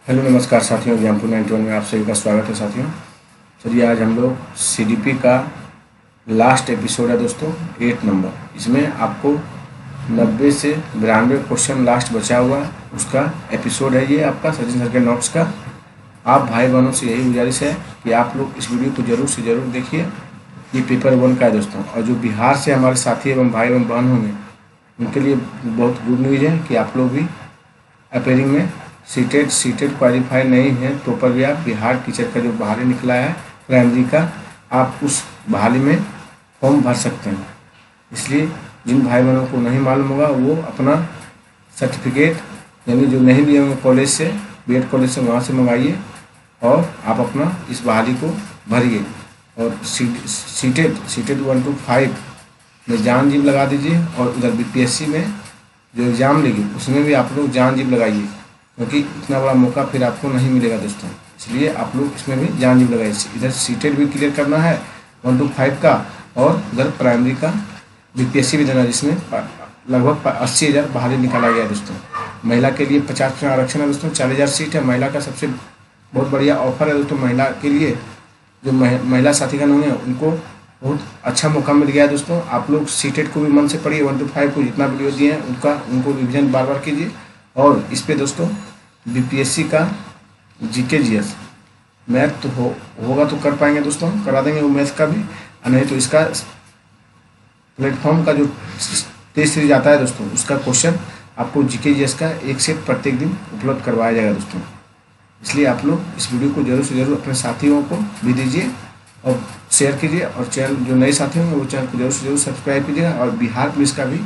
Hello नमस्कार साथियों, example 91 में आप सभी का स्वागत है साथियों। चलिए आज हम लोग सीडीपी का लास्ट एपिसोड है दोस्तों, 8 नंबर। इसमें आपको 90 से 92 क्वेश्चन लास्ट बचा हुआ है, उसका एपिसोड है ये आपका सचिन सर के नोट्स का। आप भाई बहनों से यही गुजारिश है कि आप लोग इस वीडियो को जरूर से ज़रूर देखिए। ये पेपर 1 का है दोस्तों, और जो बिहार से हमारे साथी एवं भाई एवं बहन होंगे उनके लिए बहुत गुड न्यूज़ है कि आप लोग भी अपेयरिंग में सीटेड क्वालिफाई नहीं है तो पर भी आप बिहार टीचर का जो बहाली निकला है प्राइमरी का, आप उस बहाली में फॉर्म भर सकते हैं। इसलिए जिन भाई बहनों को नहीं मालूम होगा वो अपना सर्टिफिकेट यानी जो नहीं लिए होंगे कॉलेज से, बीएड कॉलेज से, वहाँ से मंगाइए और आप अपना इस बहाली को भरिए। और सीटेड 1 to 5 में जान जीव लगा दीजिए, और उधर बीपीएससी में जो एग्ज़ाम लेगी उसमें भी आप लोग जान जीव लगाइए, क्योंकि इतना बड़ा मौका फिर आपको नहीं मिलेगा दोस्तों। इसलिए आप लोग इसमें भी जान जीव लगाइए। इधर सीटेड भी क्लियर करना है 1 to 5 का, और उधर प्राइमरी का बीपीएससी भी देना, जिसमें लगभग 80,000 बहाली निकाला गया है दोस्तों। महिला के लिए 50% आरक्षण है दोस्तों, 40,000 सीट है। महिला का सबसे बहुत बढ़िया ऑफर है दोस्तों। महिला के लिए जो महिला साथीगण होंगे उनको बहुत अच्छा मौका मिल गया है दोस्तों। आप लोग सीटेड को भी मन से पढ़िए, 1 to 5 को जितना वीडियो दिए हैं उनको रिविजन बार बार कीजिए। और इस पे दोस्तों बीपीएससी का जीके जीएस मैथ तो होगा तो कर पाएंगे दोस्तों, करा देंगे वो मैथ का भी, नहीं तो इसका प्लेटफॉर्म का जो टेस्ट सीरीज आता है दोस्तों उसका क्वेश्चन आपको जीके जीएस का एक सेट प्रत्येक दिन उपलब्ध करवाया जाएगा दोस्तों। इसलिए आप लोग इस वीडियो को जरूर से जरूर अपने साथियों को भी दीजिए और शेयर कीजिए, और चैनल जो नए साथी होंगे वो चैनल को जरूर से जरूर सब्सक्राइब कीजिएगा। और बिहार पुलिस का भी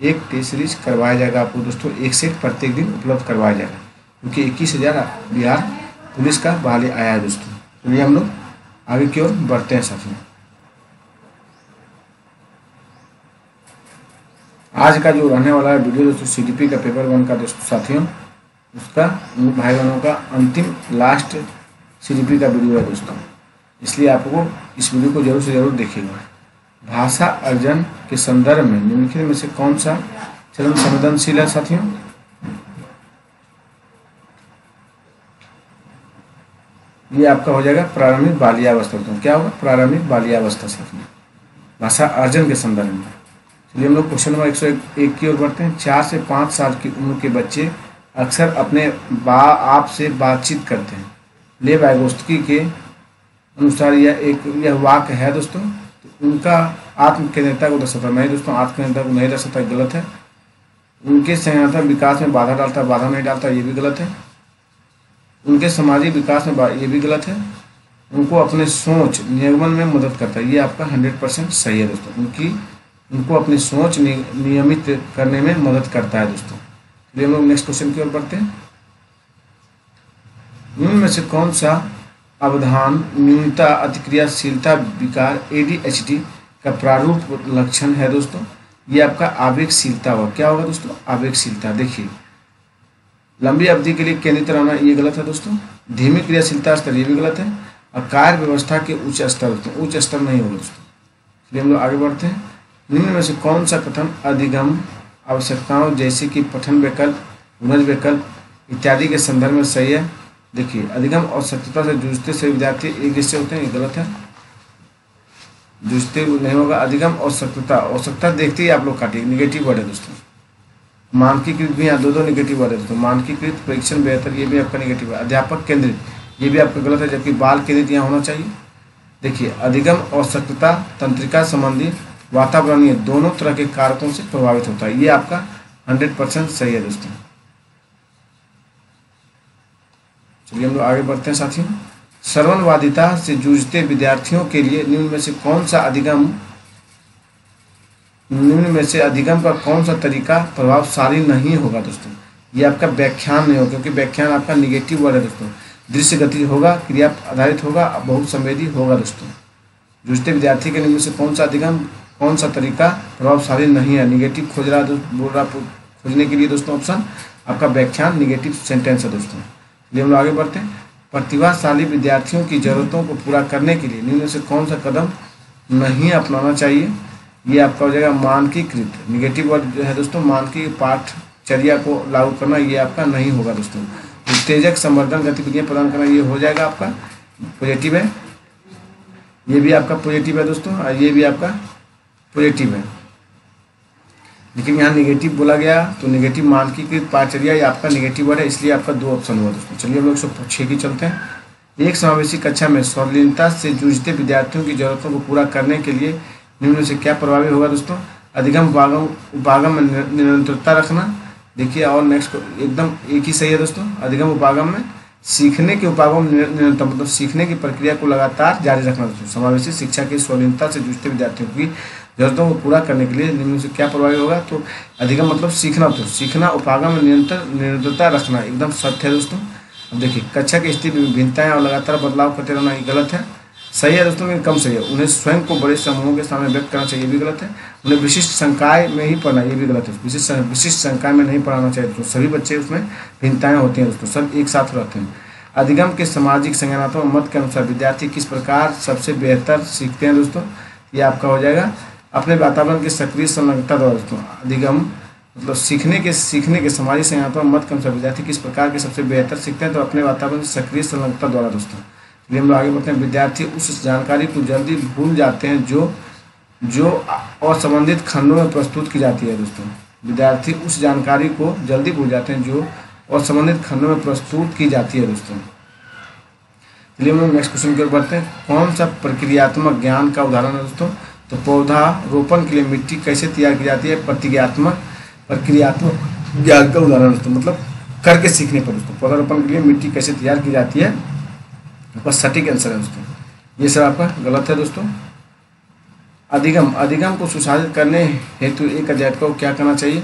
एक टेस्ट सीरीज करवाया जाएगा आपको दोस्तों, एक सेट प्रत्येक दिन उपलब्ध करवाया जाएगा, क्योंकि 21,000 बिहार पुलिस का बहाली आया है दोस्तों। चलिए हम लोग आगे की ओर बढ़ते हैं साथियों। आज का जो रहने वाला है वीडियो दोस्तों सीडीपी का पेपर 1 का दोस्तों साथियों, उसका भाई बहनों का अंतिम लास्ट सीडीपी का वीडियो है दोस्तों। इसलिए आपको इस वीडियो को जरूर से जरूर देखिएगा। भाषा अर्जन के संदर्भ में निम्नलिखित में से कौन सा चलन संवेदनशील है साथियों? ये आपका हो जाएगा प्रारंभिक बाल्यावस्था। तो क्या होगा? प्रारंभिक बाल्यावस्था साथियों, भाषा अर्जन के संदर्भ में। चलिए हम लोग क्वेश्चन नंबर 101 की ओर बढ़ते हैं। 4 से 5 साल की उम्र के बच्चे अक्सर अपने आप से बातचीत करते हैं। ले वाइगोत्स्की के अनुसार यह वाक्य है दोस्तों, तो उनका आत्मकेंद्रिता को दर्शाता नहीं दोस्तों, आत्मकेंद्रिता को नहीं दर्शाता, गलत है। उनके संज्ञानात्मक विकास में बाधा डालता, बाधा नहीं डालता, ये भी गलत है। उनके सामाजिक विकास में ये भी गलत है। उनको अपने सोच नियमन में मदद करता है, ये आपका 100% सही है दोस्तों। उनको अपनी सोच नियमित करने में मदद करता है दोस्तों। चलिए हम लोग नेक्स्ट क्वेश्चन की ओर बढ़ते हैं। निम्न में से कौन सा अवधान न्यूनता अतिक्रियाशीलता विकार ADHD का प्रारूप लक्षण है दोस्तों? ये आपका आवेगशीलता होगा। क्या होगा दोस्तों? आवेगशीलता। देखिए, लंबी अवधि के लिए केंद्रित रहना, ये गलत है दोस्तों। धीमी क्रियाशीलता स्तर, ये भी गलत है। और कार्य व्यवस्था के उच्च स्तर दोस्तों, उच्च स्तर नहीं होगा दोस्तों। इसलिए हम लोग आगे बढ़ते हैं। निम्न में से कौन सा कथन अधिगम आवश्यकताओं जैसे कि पठन विकल्प, पुनर्ज विकल्प इत्यादि के संदर्भ में सही है? देखिए, अधिगम आवश्यकता से जूझते से विद्यार्थी एक जैसे होते हैं, ये गलत है। जूझते नहीं होगा। अधिगम आवश्यकता देखते ही आप लोग काटिए, निगेटिव वर्ड है दोस्तों। मानकीकृत भी यहाँ दो निगेटिव वर्ड है दोस्तों। मानकीकृत, परीक्षण, बेहतर, ये भी आपका निगेटिव है। अध्यापक केंद्रित, ये भी आपका गलत है, जबकि बाल केंद्रित यहाँ होना चाहिए। देखिए, अधिगम आवश्यकता तंत्रिका संबंधी वातावरणीय दोनों तरह के कारकों से प्रभावित होता है, ये आपका 100% सही है दोस्तों। चलिए हम लोग आगे बढ़ते हैं साथियों। श्रवणवादिता से जूझते विद्यार्थियों के लिए निम्न में से अधिगम का कौन सा तरीका प्रभावशाली नहीं होगा दोस्तों? ये आपका व्याख्यान नहीं होगा, क्योंकि व्याख्यान आपका निगेटिव वर्ड है दोस्तों। दृश्य गति होगा, क्रिया आधारित होगा, बहुत संवेदी होगा दोस्तों। जूझते विद्यार्थी के निम्न से कौन सा तरीका प्रभावशाली नहीं है? निगेटिव खोज रहा बोल रहा, खोजने के लिए दोस्तों ऑप्शन आपका व्याख्यान निगेटिव सेंटेंस है दोस्तों। चलिए हम लोग आगे बढ़ते हैं। प्रतिभाशाली विद्यार्थियों की जरूरतों को पूरा करने के लिए निम्न से कौन सा कदम नहीं अपनाना चाहिए? ये आपका हो जाएगा मानकीकृत, निगेटिव वर्ड जो है दोस्तों, मानकी पाठचर्या को लागू करना, ये आपका नहीं होगा दोस्तों। उत्तेजक संवर्धन गतिविधियाँ प्रदान करना, ये हो जाएगा आपका पॉजिटिव है। ये भी आपका पॉजिटिव है दोस्तों, और ये भी आपका पॉजिटिव है। लेकिन यहाँ निगेटिव बोला गया, तो निगेटिव मानकीकृत पाचर्या ये आपका निगेटिव वर्ड है, इसलिए आपका 2 ऑप्शन हुआ दोस्तों। चलिए हम लोग 106 की चलते हैं। एक समावेशी कक्षा में शालीनता से जूझते विद्यार्थियों की जरूरतों को पूरा करने के लिए निम्न में से क्या प्रभावी होगा दोस्तों? अधिगम उपागम में निरंतरता रखना। देखिए और नेक्स्ट एकदम एक ही सही है दोस्तों। अधिगम उपागम में सीखने के उपागम निरंतर, मतलब सीखने की प्रक्रिया को लगातार जारी रखना दोस्तों। समावेशी शिक्षा की शालीनता से जूझते विद्यार्थियों की जरूरतों को पूरा करने के लिए निम्न से क्या प्रभावी होगा? तो अधिगम मतलब सीखना, तो सीखना, उपागम में निरंतरता रखना, एकदम सत्य है दोस्तों। अब देखिए कक्षा की स्थिति में भिन्नताएं और लगातार बदलाव करते रहना, ये गलत है। सही है दोस्तों, लेकिन कम सही है। उन्हें स्वयं को बड़े समूहों के सामने व्यक्त करना चाहिए, ये भी गलत है। उन्हें विशिष्ट संकाय में ही पढ़ना, ये भी गलत है। विशिष्ट संकाय में नहीं पढ़ाना चाहिए दोस्तों। सभी बच्चे उसमें भिन्नताएं होती हैं दोस्तों, सब एक साथ रहते हैं। अधिगम के सामाजिक संज्ञानात्मक मत के अनुसार विद्यार्थी किस प्रकार सबसे बेहतर सीखते हैं दोस्तों? ये आपका हो जाएगा अपने वातावरण की सक्रिय संलग्नता द्वारा दोस्तों। अधिगम मतलब सीखने के सामाजिक संज्ञानात्मक मत के अनुसार विद्यार्थी किस प्रकार के सबसे बेहतर सीखते हैं? तो अपने वातावरण की सक्रिय संलग्नता द्वारा दोस्तों। चलिए हम लोग आगे बढ़ते हैं। विद्यार्थी उस जानकारी को जल्दी भूल जाते हैं जो असंबंधित खंडों में प्रस्तुत की जाती है दोस्तों। विद्यार्थी उस जानकारी को जल्दी भूल जाते हैं जो असंबंधित खंडों में प्रस्तुत की जाती है दोस्तों। चलिए हम लोग नेक्स्ट क्वेश्चन की ओर बढ़ते हैं। कौन सा प्रक्रियात्मक ज्ञान का उदाहरण है दोस्तों? तो पौधा रोपण के लिए मिट्टी कैसे तैयार की जाती है? प्रक्रियात्मक ज्ञान का उदाहरण दोस्तों, मतलब करके सीखने पर दोस्तों। पौधा रोपण के लिए मिट्टी कैसे तैयार की जाती है, आपका सटीक आंसर है दोस्तों। ये सब आपका गलत है दोस्तों। अधिगम को सुशासित करने हेतु एक अध्यापक को क्या करना चाहिए?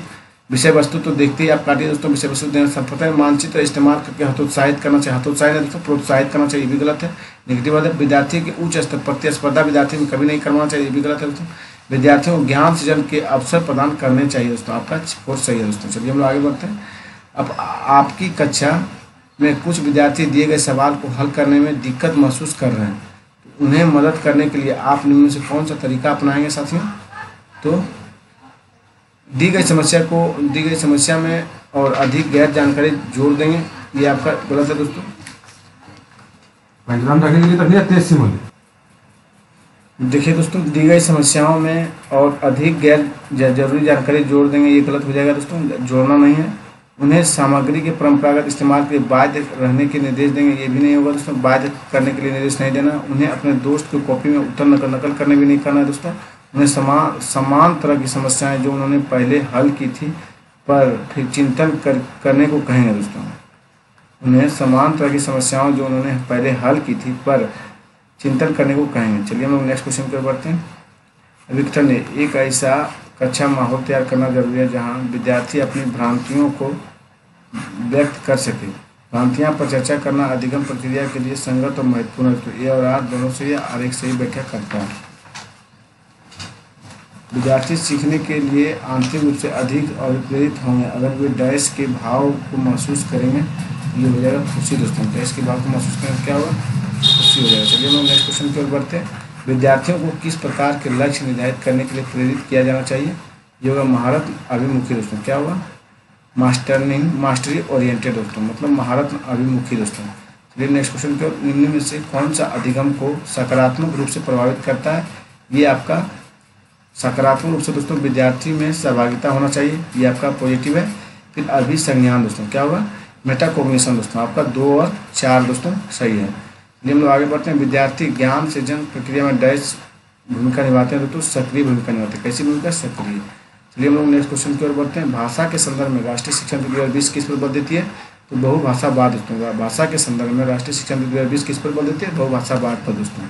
विषय वस्तु तो देखते ही आप काटिए दोस्तों। विषय वस्तु देना संप्रदाय मानचित्र इस्तेमाल करके हतोत्साहित करना चाहिए। हतोत्साहित है दोस्तों, प्रोत्साहित करना चाहिए, ये भी गलत है। नेगेटिव है विद्यार्थी के उच्च स्तर प्रतिस्पर्धा विद्यार्थी में कभी नहीं करवाना चाहिए, ये भी गलत है दोस्तों। विद्यार्थियों को ज्ञान सृजन के अवसर प्रदान करने चाहिए दोस्तों, आपका 4 सही है दोस्तों। चलिए हम लोग आगे बढ़ते हैं। अब आपकी कक्षा में कुछ विद्यार्थी दिए गए सवाल को हल करने में दिक्कत महसूस कर रहे हैं, तो उन्हें मदद करने के लिए आप निम्न से कौन सा तरीका अपनाएंगे साथियों? तो दी गई समस्या में और अधिक गैर जानकारी जोड़ देंगे, ये आपका गलत है दोस्तों। देखिए दोस्तों, दी गई समस्याओं में और अधिक गैर जरूरी जानकारी जोड़ देंगे, ये गलत हो जाएगा दोस्तों, जोड़ना नहीं है। उन्हें सामग्री के परंपरागत इस्तेमाल के लिए बाध्य रहने के निर्देश देंगे, ये भी नहीं होगा दोस्तों। बाध्य करने के लिए निर्देश नहीं देना। उन्हें अपने दोस्त की कॉपी में उत्तर नकल करने भी नहीं करना है दोस्तों। उन्हें समान तरह की समस्याएं जो उन्होंने पहले हल की थी पर फिर चिंतन करने को कहेंगे दोस्तों। उन्हें समान तरह की समस्याओं जो उन्होंने पहले हल की थी पर चिंतन करने को कहेंगे। चलिए हम लोग नेक्स्ट क्वेश्चन पर बढ़ते हैं। विक्टर ने एक ऐसा कक्षा माहौल तैयार करना जरूरी है जहाँ विद्यार्थी अपनी भ्रांतियों को व्यक्त कर सके। भ्रांतियाँ पर चर्चा करना अधिगम प्रक्रिया के लिए संगत और महत्वपूर्ण है। तो ए और आर दोनों से या आर एक से ही व्याख्या करता है। विद्यार्थी सीखने के लिए आंतरिक रूप से अधिक और प्रेरित होंगे अगर वे डैश के भाव को महसूस करेंगे। ये हो जाएगा खुशी दोस्तों। डैश के भाव को महसूस करेंगे क्या होगा? खुशी हो जाएगा। चलिए हम लोग नेक्स्ट क्वेश्चन की ओर बढ़ते हैं। विद्यार्थियों को किस प्रकार के लक्ष्य निर्धारित करने के लिए प्रेरित किया जाना चाहिए? ये होगा महारत अभिमुखी दोस्तों। क्या होगा? मास्टरी ओरिएंटेड दोस्तों, मतलब महारत अभिमुखी दोस्तों। चलिए नेक्स्ट क्वेश्चन की ओर। निम्न में से कौन सा अधिगम को सकारात्मक रूप से प्रभावित करता है? ये आपका सकारात्मक रूप से दोस्तों विद्यार्थी में सहभागिता होना चाहिए, ये आपका पॉजिटिव है। फिर अभिसंज्ञान दोस्तों, क्या होगा? मेटाकॉग्निशन दोस्तों, आपका 2 और 4 दोस्तों सही है। चलिए हम लोग आगे बढ़ते हैं। विद्यार्थी ज्ञान सृजन प्रक्रिया में डैश भूमिका निभाते हैं दोस्तों, सक्रिय भूमिका निभाते हैं। कैसी भूमिका? सक्रिय। चलिए हम लोग नेक्स्ट क्वेश्चन की ओर बढ़ते हैं। भाषा के संदर्भ में राष्ट्रीय शिक्षा नीति 2020 किस पर बल देती है? तो बहुभाषावाद दोस्तों। भाषा के संदर्भ में राष्ट्रीय शिक्षा नीति 2020 किस पर बल देती है? बहुभाषावाद पर दोस्तों।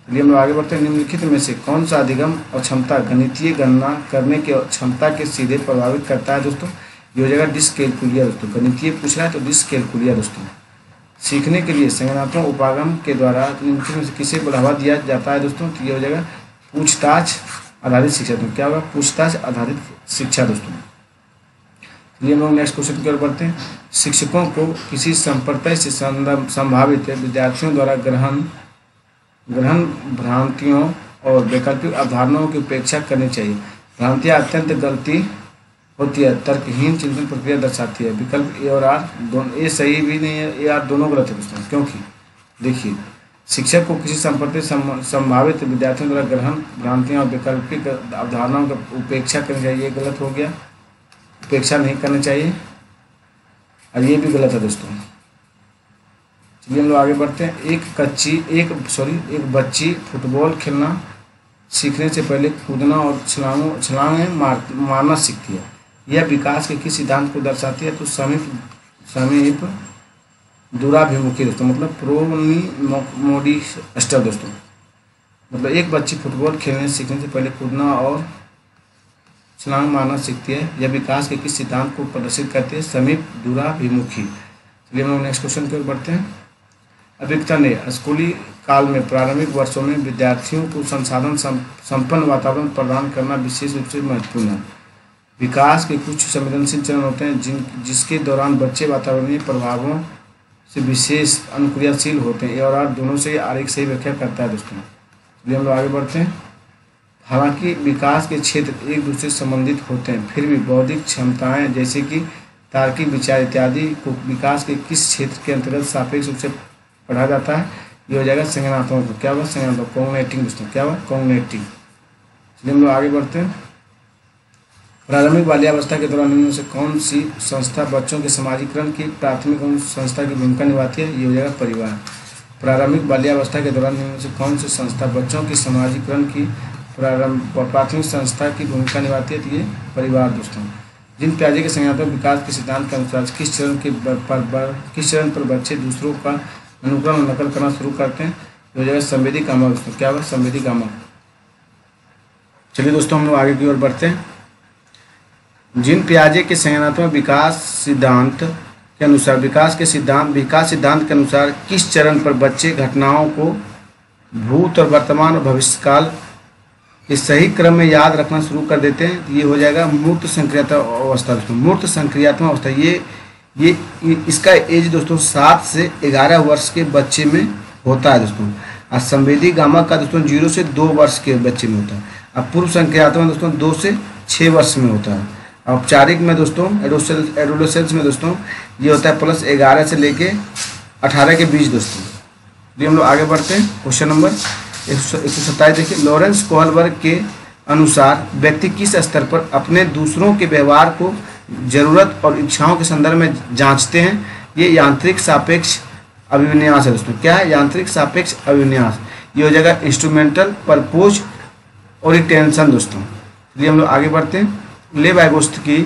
चलिए हम लोग आगे बढ़ते हैं। निम्नलिखित में से कौन सा अधिगम और क्षमता गणितीय गणना करने के क्षमता के सीधे प्रभावित करता है दोस्तों? ये हो जाएगा डिस्कैलकुलिया दोस्तों। गणितीय पूछ रहा है तो डिस्कैलकुलिया दोस्तों। सीखने के लिए संज्ञानात्मक उपागम के द्वारा निम्नलिखित में से किसे बढ़ावा दिया जाता है दोस्तों? तो ये हो जाएगा पूछताछ आधारित शिक्षा दोस्तों। क्या होगा? पूछताछ आधारित शिक्षा दोस्तों। चलिए हम लोग नेक्स्ट क्वेश्चन की ओर बढ़ते हैं। शिक्षकों को किसी संप्रदाय से संभावित विद्यार्थियों द्वारा ग्रहण भ्रांतियों और वैकल्पिक अवधारणाओं की उपेक्षा करनी चाहिए। भ्रांतियाँ अत्यंत गलती होती है, तर्कहीन चिंतन प्रक्रिया दर्शाती है। विकल्प ए और आर दोनों, ए सही भी नहीं है, ए आर दोनों गलत है दोस्तों। क्योंकि देखिए, शिक्षक को किसी संपत्ति संभावित विद्यार्थियों द्वारा ग्रहण भ्रांतियाँ और वैकल्पिक अवधारणाओं का उपेक्षा करनी चाहिए, ये गलत हो गया, उपेक्षा नहीं करनी चाहिए, और ये भी गलत है दोस्तों। चलिए हम लोग आगे बढ़ते हैं। एक बच्ची फुटबॉल खेलना सीखने से पहले कूदना और छलांगें मारना सीखती है। यह विकास के किस सिद्धांत को दर्शाती है? तो समीप दूराभिमुखी दोस्तों, मतलब प्रोमोडी स्टेप दोस्तों। मतलब एक बच्ची फुटबॉल खेलने सीखने से पहले कूदना और छलांग मारना सीखती है। यह विकास के किस सिद्धांत को प्रदर्शित करती है? समीप दूराभिमुखी। चलिए हम लोग नेक्स्ट क्वेश्चन की ओर बढ़ते हैं। अभिज्ञता ने स्कूली काल में प्रारंभिक वर्षों में विद्यार्थियों को संसाधन संपन्न वातावरण प्रदान करना विशेष रूप से महत्वपूर्ण है। विकास के कुछ संवेदनशील चरण होते हैं जिसके दौरान बच्चे वातावरणीय प्रभावों से विशेष अनुक्रियाशील होते हैं। ए और आर दोनों से आरेख सही व्याख्या करता है दोस्तों। चलिए हम लोग आगे बढ़ते हैं। हालांकि विकास के क्षेत्र एक दूसरे से संबंधित होते हैं, फिर भी बौद्धिक क्षमताएं जैसे कि तार्किक विचार इत्यादि को विकास के किस क्षेत्र के अंतर्गत सापेक्ष रूप से पढ़ा जाता है? ये हो जाएगा संज्ञानात्मक। क्या हुआ? संज्ञानात्मक, कॉग्निटिव दोस्तों। क्या हुआ? कॉग्निटिव। चलिए हम लोग आगे बढ़ते हैं। प्रारंभिक बाल्यावस्था के दौरान इनमें से कौन सी संस्था बच्चों के समाजीकरण की प्राथमिक संस्था की भूमिका निभाती है? ये हो जाएगा परिवार। प्रारंभिक बाल्यावस्था के दौरान इनमें से कौन सी संस्था बच्चों के समाजीकरण की प्राथमिक संस्था की भूमिका निभाती है? तो ये परिवार दोस्तों। जिन पियाजे के संज्ञानात्मक विकास के सिद्धांत के अनुसार किस चरण पर बच्चे दूसरों का अनुकरण और नकल करना शुरू करते हैं? तो हो जाएगा संवेदी कामक दोस्तों। क्या हुआ? संवेदी कामक। चलिए दोस्तों हम लोग आगे की ओर बढ़ते हैं। जिन पियाजे के संज्ञानात्मक विकास सिद्धांत के अनुसार विकास सिद्धांत के अनुसार किस चरण पर बच्चे घटनाओं को भूत और वर्तमान और भविष्यकाल के सही क्रम में याद रखना शुरू कर देते हैं? ये हो जाएगा मूर्त संक्रियात्मक अवस्था दोस्तों। मूर्त संक्रियात्मक अवस्था ये इसका एज दोस्तों 7 से 11 वर्ष के बच्चे में होता है दोस्तों। और संवेदी गामक का दोस्तों 0 से 2 वर्ष के बच्चे में होता है। अब पूर्व संक्रियात्मक दोस्तों 2 से 6 वर्ष में होता है। औपचारिक में दोस्तों एडोलेसेंस में दोस्तों ये होता है +11 से लेके 18 के बीच दोस्तों। ये हम लोग आगे बढ़ते हैं। क्वेश्चन नंबर 127 देखिए। लॉरेंस कोहलबर्ग के अनुसार व्यक्ति किस स्तर पर अपने दूसरों के व्यवहार को जरूरत और इच्छाओं के संदर्भ में जांचते हैं? ये यांत्रिक सापेक्ष अभिविन्यास है दोस्तों। क्या है? यांत्रिक सापेक्ष अभिविन्यास। ये हो जाएगा इंस्ट्रूमेंटल परपोज ओरिएंटेशन दोस्तों। चलिए हम लोग आगे बढ़ते हैं। लेव वाइगोत्स्की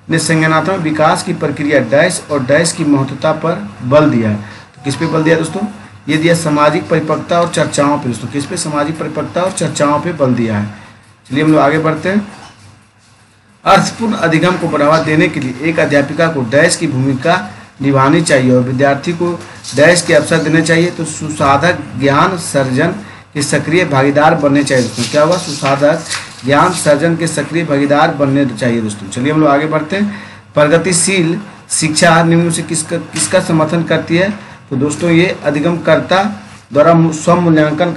ने संज्ञानात्मक विकास की प्रक्रिया डैश और डैश की महत्वता पर बल दिया है। तो किस पे बल दिया दोस्तों? ये दिया सामाजिक परिपक्वता और चर्चाओं पे दोस्तों। किस पे? सामाजिक परिपक्वता और चर्चाओं पे बल दिया है। चलिए हम लोग आगे बढ़ते हैं। अर्थपूर्ण अधिगम को बढ़ावा देने के लिए एक अध्यापिका को डैश की भूमिका निभानी चाहिए और विद्यार्थी को डैश के अवसर देने चाहिए। तो सुसाधक ज्ञान सर्जन के सक्रिय भागीदार बनने चाहिए दोस्तों। क्या हुआ? सुसाधक ज्ञान सर्जन के सक्रिय भागीदार बनने चाहिए दोस्तों। चलिए हम लोग आगे बढ़ते हैं। प्रगतिशील शिक्षा निम्न से किसका समर्थन करती है? तो दोस्तों ये अधिगमकर्ता द्वारा स्वमूल्यांकन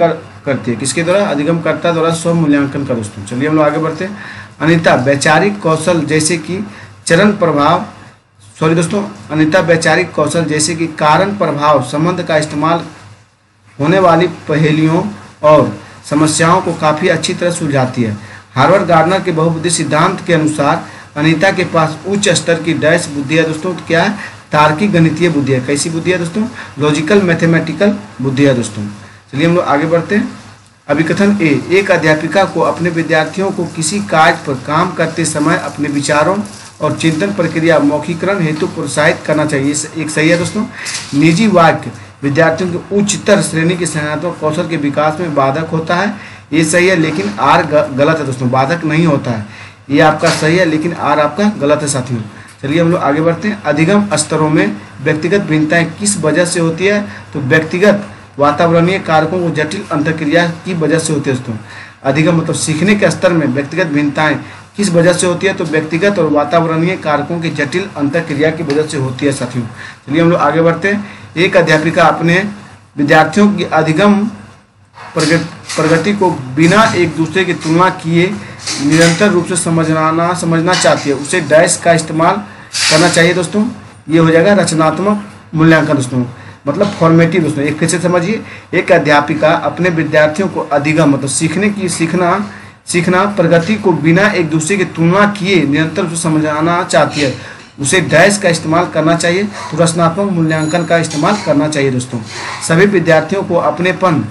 करती है। किसके द्वारा? अधिगमकर्ता द्वारा स्वमूल्यांकन का दोस्तों। चलिए हम लोग आगे बढ़ते हैं। अनिता वैचारिक कौशल जैसे कि वैचारिक कौशल जैसे कि कारण प्रभाव संबंध का इस्तेमाल होने वाली पहेलियों और समस्याओं को काफ़ी अच्छी तरह सुलझाती है। हार्वर्ड गार्डनर के बहुबुद्धि सिद्धांत के अनुसार अनिता के पास उच्च स्तर की डैश बुद्धि है दोस्तों। तो क्या है? तार्किक गणितीय बुद्धि है। कैसी बुद्धि है दोस्तों? लॉजिकल मैथमेटिकल बुद्धि है दोस्तों। चलिए हम लोग आगे बढ़ते हैं। अभिकथन ए। एक अध्यापिका को अपने विद्यार्थियों को किसी कार्य पर काम करते समय अपने विचारों और चिंतन प्रक्रिया मौखिकरण हेतु प्रोत्साहित करना चाहिए। एक सही है दोस्तों। निजी वाक्य विद्यार्थियों के उच्चतर श्रेणी के संज्ञानात्मक कौशल के विकास में बाधक होता है। ये सही है, लेकिन आर गलत है दोस्तों। बाधक नहीं होता है। ये आपका सही है, लेकिन आर आपका गलत है साथियों। चलिए हम लोग आगे बढ़ते हैं। अधिगम स्तरों में व्यक्तिगत भिन्नताएं किस वजह से होती है? तो व्यक्तिगत वातावरणीय कारकों को जटिल अंतक्रिया की वजह से होती है दोस्तों। अधिगम मतलब सीखने के स्तर में व्यक्तिगत भिन्नताएं किस वजह से होती है? तो व्यक्तिगत और वातावरणीय कारकों की जटिल अंतक्रिया की वजह से होती है साथियों। चलिए हम लोग आगे बढ़ते हैं। एक अध्यापिका अपने विद्यार्थियों की अधिगम प्रगति को बिना एक दूसरे की तुलना किए निरंतर रूप से समझना चाहती है उसे डैश का इस्तेमाल करना चाहिए दोस्तों। ये हो जाएगा रचनात्मक मूल्यांकन दोस्तों, मतलब फॉर्मेटिव दोस्तों। एक फिर से समझिए, एक अध्यापिका अपने विद्यार्थियों को अधिगम मतलब सीखना प्रगति को बिना एक दूसरे की तुलना किए निरंतर रूप से समझाना चाहती है उसे डैश का इस्तेमाल करना चाहिए, तो रचनात्मक मूल्यांकन का इस्तेमाल करना चाहिए दोस्तों। सभी विद्यार्थियों को अपनेपन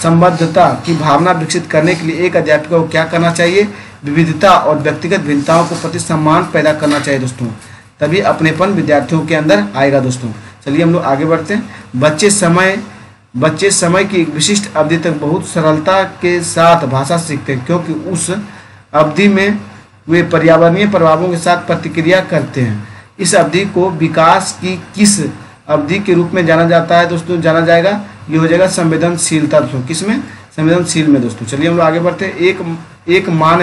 संबद्धता की भावना विकसित करने के लिए एक अध्यापिका को क्या करना चाहिए, विविधता और व्यक्तिगत भिन्नताओं को प्रति सम्मान पैदा करना चाहिए दोस्तों, तभी अपनेपन विद्यार्थियों के अंदर आएगा दोस्तों। चलिए हम लोग आगे बढ़ते हैं। बच्चे समय की एक विशिष्ट अवधि तक बहुत सरलता के साथ भाषा सीखते हैं क्योंकि उस अवधि में वे पर्यावरणीय प्रभावों के साथ प्रतिक्रिया करते हैं। इस अवधि को विकास की किस अवधि के रूप में जाना जाता है दोस्तों, जाना जाएगा, ये हो जाएगा संवेदनशीलता दोस्तों। किसमें? संवेदनशील में दोस्तों। चलिए हम लोग आगे बढ़ते हैं। एक माँ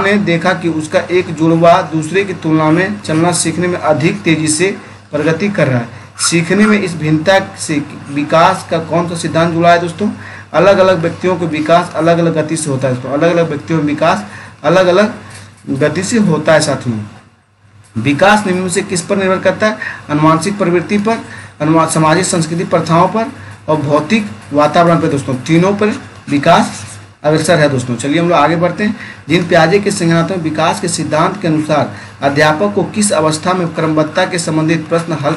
ने देखा कि उसका एक जुड़वा दूसरे की तुलना में चलना सीखने में अधिक तेजी से प्रगति कर रहा है। सीखने में इस भिन्नता से विकास का कौन सा सिद्धांत जुड़ा है दोस्तों? अलग अलग व्यक्तियों के विकास अलग अलग गति से होता है दोस्तों। अलग अलग व्यक्तियों में विकास अलग अलग गति से होता है साथियों। विकास निम्न से किस पर निर्भर करता है? अनुवांशिक प्रवृत्ति पर, सामाजिक संस्कृति प्रथाओं पर और भौतिक वातावरण पर दोस्तों। तीनों पर विकास अग्रसर है दोस्तों। चलिए हम लोग आगे बढ़ते हैं। जीन पियाजे के संज्ञानात्मक विकास के सिद्धांत के अनुसार अध्यापक को किस अवस्था में क्रमबद्धता के संबंधित प्रश्न हल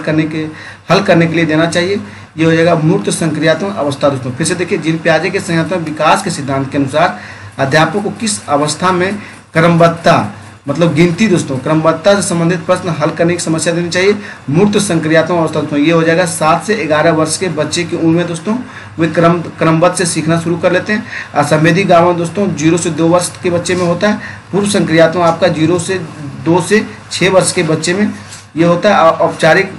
करने के लिए देना चाहिए? ये हो जाएगा मूर्त संक्रियात्मक अवस्था दोस्तों। फिर से देखिए, जीन पियाजे के संज्ञानात्मक विकास के सिद्धांत के अनुसार अध्यापक को किस अवस्था में क्रमबद्धता मतलब गिनती दोस्तों, क्रमबद्धता से संबंधित प्रश्न हल करने की समस्या देनी चाहिए? मूर्त संक्रियात्मक अवस्था दोस्तों। ये हो जाएगा 7 से 11 वर्ष के बच्चे की उम्र में दोस्तों वे क्रमबद्ध से सीखना शुरू कर लेते हैं। असंवेदी गाँव दोस्तों 0 से 2 वर्ष के बच्चे में होता है। पूर्व संक्रियात्मक आपका 2 से 6 वर्ष के बच्चे में ये होता है। औपचारिक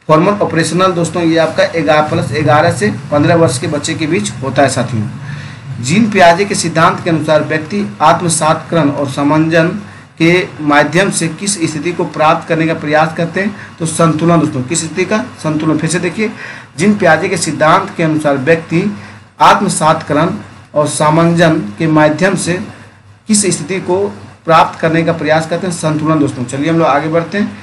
फॉर्मल ऑपरेशनल दोस्तों ये आपका 11 से 15 वर्ष के बच्चे के बीच होता है साथियों। जीन पियाजे के सिद्धांत के अनुसार व्यक्ति आत्मसातकरण और समंजन के माध्यम से किस स्थिति को प्राप्त करने का प्रयास करते हैं? तो संतुलन दोस्तों। किस स्थिति का? संतुलन। फिर से देखिए, जीन पियाजे के सिद्धांत के अनुसार व्यक्ति आत्मसातकरण और सामंजन के माध्यम से किस स्थिति को प्राप्त करने का प्रयास करते हैं? संतुलन दोस्तों। चलिए हम लोग आगे बढ़ते हैं।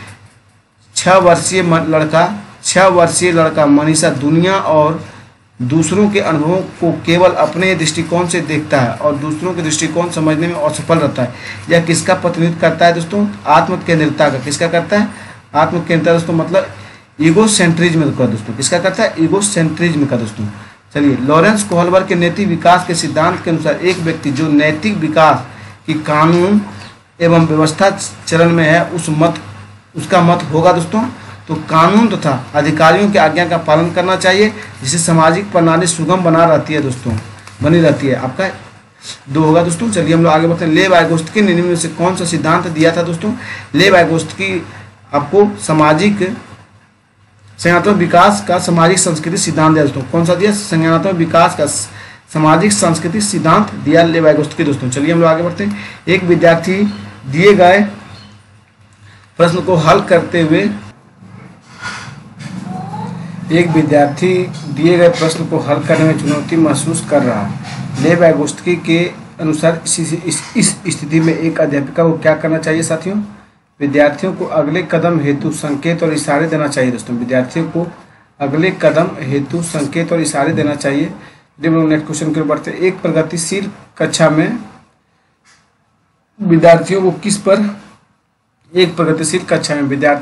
6 वर्षीय लड़का मनीषा दुनिया और दूसरों के अनुभवों को केवल अपने दृष्टिकोण से देखता है और दूसरों के दृष्टिकोण समझने में असफल रहता है। यह किसका प्रतिनिधित्व करता है दोस्तों? आत्मकेंद्रितता का। किसका करता है? आत्मकेंद्रितता दोस्तों, मतलब ईगोसेंट्रिज्म का दोस्तों। किसका करता है? ईगोसेंट्रिज्म का दोस्तों। चलिए, लॉरेंस कोहलबर्ग के नैतिक विकास के सिद्धांत के अनुसार एक व्यक्ति जो नैतिक विकास की कानून एवं व्यवस्था चरण में है उसका मत होगा दोस्तों तो कानून तथा अधिकारियों की आज्ञा का पालन करना चाहिए, जिससे सामाजिक प्रणाली सुगम बनी रहती है। आपका 2 होगा दोस्तों। चलिए हम लोग आगे बढ़ते हैं। लेव वाइगोत्स्की ने निम्न में से कौन सा सिद्धांत दिया था दोस्तों? लेव वाइगोत्स्की आपको संज्ञानात्मक विकास का सामाजिक संस्कृति सिद्धांत दिया दोस्तों। कौन सा दिया? संज्ञानात्मक विकास का सामाजिक सांस्कृतिक सिद्धांत दिया लेव वाइगोत्स्की दोस्तों। चलिए हम लोग आगे बढ़ते हैं। एक विद्यार्थी दिए गए प्रश्न को हल करते हुए करने में चुनौती महसूस कर रहा है। लेव वाइगोत्स्की के अनुसार इस स्थिति में एक अध्यापिका को क्या करना चाहिए साथियों? विद्यार्थियों को अगले कदम हेतु संकेत और इशारे देना चाहिए दोस्तों। विद्यार्थियों को अगले कदम हेतु संकेत और इशारे देना चाहिए। नेक्स्ट क्वेश्चन की ओर बढ़ते हैं। एक प्रगतिशील कक्षा में विद्यार्थियों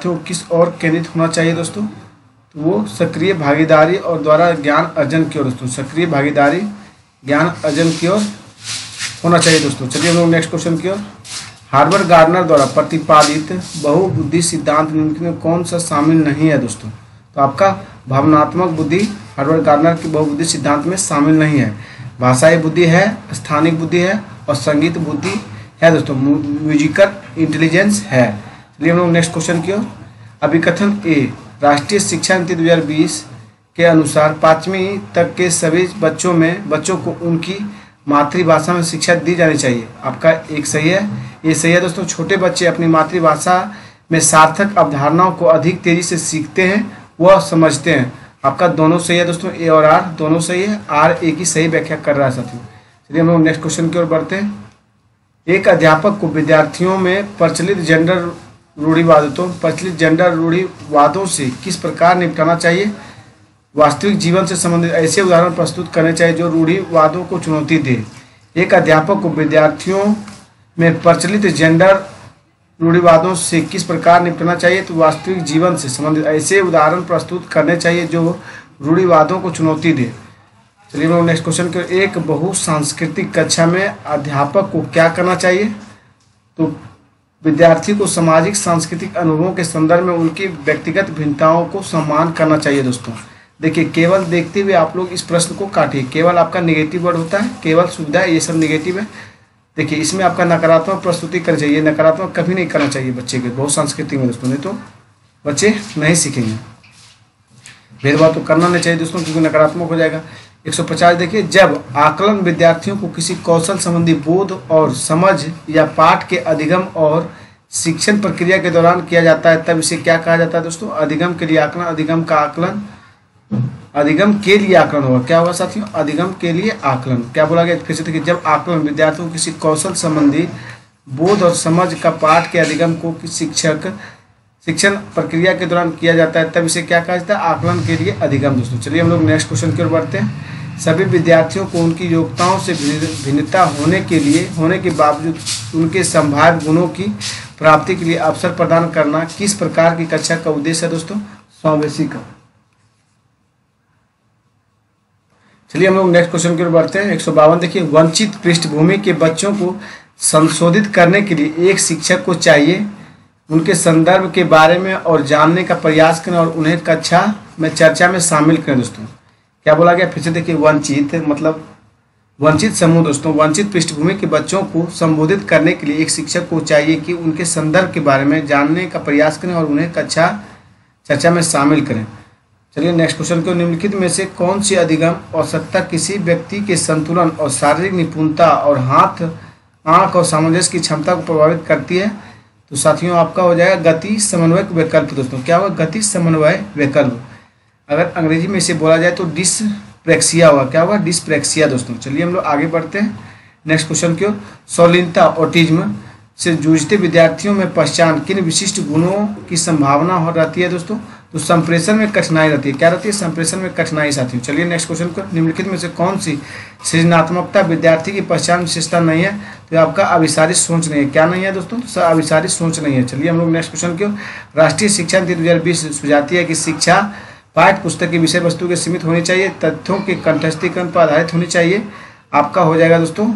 को किस ओर केंद्रित होना चाहिए दोस्तों? तो वो सक्रिय भागीदारी और द्वारा ज्ञान अर्जन की ओर दोस्तों। सक्रिय भागीदारी ज्ञान अर्जन की ओर होना चाहिए दोस्तों। चलिए हम लोग नेक्स्ट क्वेश्चन की ओर। हार्वर्ड गार्डनर द्वारा प्रतिपादित बहुबुद्धि सिद्धांत निम्नलिखित में कौन सा शामिल नहीं है दोस्तों? तो आपका भावनात्मक बुद्धि हार्वर्ड गार्डनर की बहुबुद्धि सिद्धांत में शामिल नहीं है। भाषाई बुद्धि है, स्थानिक बुद्धि है और संगीत बुद्धि है दोस्तों। म्यूजिकल इंटेलिजेंस है। चलिए हम लोग नेक्स्ट क्वेश्चन की ओर। अभिकथन ए राष्ट्रीय शिक्षा नीति 2020 के अनुसार 5वीं तक के सभी बच्चों को उनकी मातृभाषा में शिक्षा दी जानी चाहिए। आपका एक सही है, ये सही है दोस्तों। छोटे बच्चे अपनी मातृभाषा में सार्थक अवधारणाओं को अधिक तेजी से सीखते हैं, वह समझते हैं। आपका दोनों सही है दोस्तों, ए और आर दोनों सही है। आर ए की सही व्याख्या कर रहा है साथियों। चलिए हम लोग नेक्स्ट क्वेश्चन की ओर बढ़ते हैं। एक अध्यापक को विद्यार्थियों में प्रचलित जेंडर रूढ़िवादों से किस प्रकार निपटाना चाहिए। वास्तविक जीवन से संबंधित ऐसे उदाहरण प्रस्तुत करने चाहिए जो रूढ़िवादों को चुनौती दे। एक अध्यापक को विद्यार्थियों में प्रचलित जेंडर रूढ़िवादों से किस प्रकार निपटना चाहिए, तो वास्तविक जीवन से संबंधित ऐसे उदाहरण प्रस्तुत करने चाहिए जो रूढ़िवादों को चुनौती दे। चलिए हम नेक्स्ट क्वेश्चन के, एक बहुसांस्कृतिक कक्षा में अध्यापक को क्या करना चाहिए, तो विद्यार्थी को सामाजिक सांस्कृतिक अनुभवों के संदर्भ में उनकी व्यक्तिगत भिन्नताओं को सम्मान करना चाहिए। दोस्तों देखिए, केवल देखते हुए आप लोग इस प्रश्न को काटिए। केवल आपका नेगेटिव वर्ड होता है, केवल सुविधा, ये सब नेगेटिव है। देखिए इसमें आपका नकारात्मक प्रस्तुति करनी चाहिए, नकारात्मक कभी नहीं करना चाहिए बच्चे के बहुत सांस्कृतिक में दोस्तों, नहीं तो बच्चे नहीं सीखेंगे। भेदभाव तो करना नहीं चाहिए दोस्तों, क्योंकि नकारात्मक हो जाएगा। 150 देखिए, जब आकलन विद्यार्थियों को किसी कौशल संबंधी बोध और समझ या पाठ के अधिगम और शिक्षण प्रक्रिया के दौरान किया जाता है, तब इसे क्या कहा जाता है दोस्तों, अधिगम के लिए आकलन। अधिगम का आकलन, अधिगम के लिए आकलन होगा, क्या होगा साथियों, अधिगम के लिए आकलन। क्या बोला गया फिर से देखिए, जब आकलन विद्यार्थियों को किसी कौशल संबंधी बोध और समझ का पाठ के अधिगम को शिक्षण प्रक्रिया के दौरान किया जाता है, तब इसे क्या कहा जाता है, आकलन के लिए अधिगम। दोस्तों चलिए हम लोग नेक्स्ट क्वेश्चन की ओर बढ़ते हैं। सभी विद्यार्थियों को उनकी योग्यताओं से भिन्नता होने के बावजूद उनके संभाव्य गुणों की प्राप्ति के लिए अवसर प्रदान करना किस प्रकार की कक्षा का उद्देश्य है दोस्तों, समावेशी का। चलिए हम लोग नेक्स्ट क्वेश्चन की ओर बढ़ते हैं। 152 देखिए, वंचित पृष्ठभूमि के बच्चों को संशोधित करने के लिए एक शिक्षक को चाहिए उनके संदर्भ के बारे में और जानने का प्रयास करें और उन्हें कक्षा में चर्चा में शामिल करें। दोस्तों क्या बोला गया फिर से देखिए, वंचित मतलब वंचित समूह। दोस्तों वंचित पृष्ठभूमि के बच्चों को संबोधित करने के लिए एक शिक्षक को चाहिए कि उनके संदर्भ के बारे में जानने का प्रयास करें और उन्हें कक्षा चर्चा में शामिल करें। चलिए नेक्स्ट क्वेश्चन को, निम्नलिखित में से कौन सी अधिगम आवश्यकता किसी व्यक्ति के संतुलन और शारीरिक निपुणता और हाथ आंख और सामंजस्य की क्षमता को प्रभावित करती है, तो साथियों आपका हो जाएगा गति समन्वय विकल्प। दोस्तों क्या होगा, गति समन्वय विकल्प। अगर अंग्रेजी में इसे बोला जाए तो डिस्प्रेक्सिया होगा, क्या होगा, डिस्प्रेक्सिया। दोस्तों चलिए हम लोग आगे बढ़ते हैं नेक्स्ट क्वेश्चन की ओर। सौलीनता ऑटिज्म से जूझते विद्यार्थियों में पहचान किन विशिष्ट गुणों की संभावना हो रहती है दोस्तों, तो संप्रेषण में कठिनाई रहती है। क्या रहती है, संप्रेषण में कठिनाई साथियों। चलिए नेक्स्ट क्वेश्चन को, निम्नलिखित में से कौन सी सृजनात्मकता विद्यार्थी की पहचान विशेषता नहीं है, तो आपका अभिसारित सोच नहीं है। क्या नहीं है दोस्तों, अभिसारित सोच नहीं है। चलिए हम लोग नेक्स्ट क्वेश्चन की, राष्ट्रीय शिक्षा नीति 2020 सुझाती है कि शिक्षा पाठ्य पुस्तक की विषय वस्तु के सीमित होनी चाहिए, तथ्यों के कंठस्थीकरण पर आधारित होनी चाहिए। आपका हो जाएगा दोस्तों,